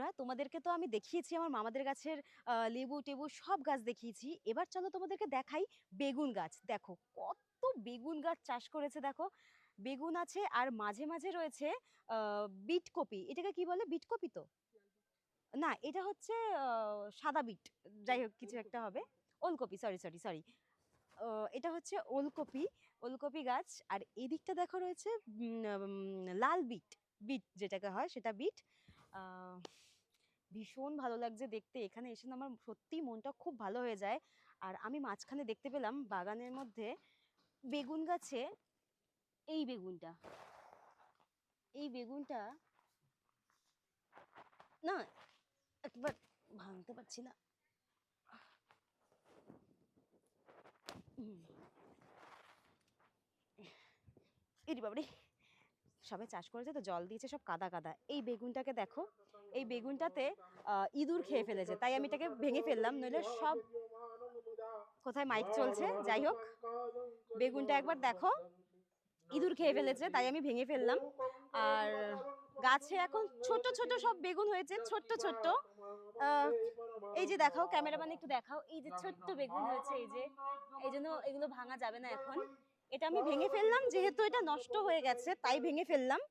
বন্ধুরা, তোমাদেরকে তো আমি দেখিয়েছি আমার মামাদের গাছের লেবু টেবু সব গাছ দেখিয়েছি। এবার চলো তোমাদেরকে দেখাই বেগুন গাছ। দেখো কত বেগুন গাছ চাষ করেছে, দেখো বেগুন আছে আর মাঝে মাঝে রয়েছে বিট কপি। এটাকে কি বলে? বিট কপি তো না, এটা হচ্ছে সাদা বিট, যাই হোক কিছু একটা হবে। ওলকপি, সরি সরি সরি, এটা হচ্ছে ওলকপি, ওলকপি গাছ। আর এদিকটা দেখো রয়েছে লাল বিট, বিট যেটাকে হয় সেটা বিট। আহ, ভীষণ ভালো লাগছে দেখতে। এখানে এসে না আমার সত্যি মনটা খুব ভালো হয়ে যায়। আর আমি মাঝখানে দেখতে পেলাম বাগানের মধ্যে বেগুন গাছে এই বেগুনটা, এই বেগুনটা না একবার ভাঙতে পারছি না। ইরি বাবারে, সবাই চাষ করেছে তো জল দিয়েছে, সব কাদা কাদা। এই বেগুনটাকে দেখো, এই বেগুনটাতে ইঁদুর খেয়ে ফেলেছে, তাই আমি এটাকে ভেঙে ফেললাম, নইলে সব। কোথায় মাইক চলছে? যাই হোক, বেগুনটা একবার দেখো, ইঁদুর খেয়ে ফেলেছে তাই আমি ভেঙে ফেললাম। আর গাছে এখন ছোট ছোট সব বেগুন হয়েছে, ছোট্ট ছোট্ট। এই যে দেখাও, ক্যামেরাম্যান একটু দেখাও, এই যে ছোট্ট বেগুন হয়েছে, এই যে, এই জন্য এগুলো ভাঙা যাবে না এখন। এটা আমি ভেঙে ফেললাম, যেহেতু এটা নষ্ট হয়ে গেছে তাই ভেঙে ফেললাম।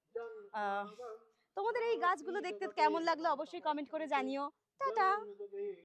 তোমাদের এই গাছগুলো দেখতে কেমন লাগলো অবশ্যই কমেন্ট করে জানিও। টাটা।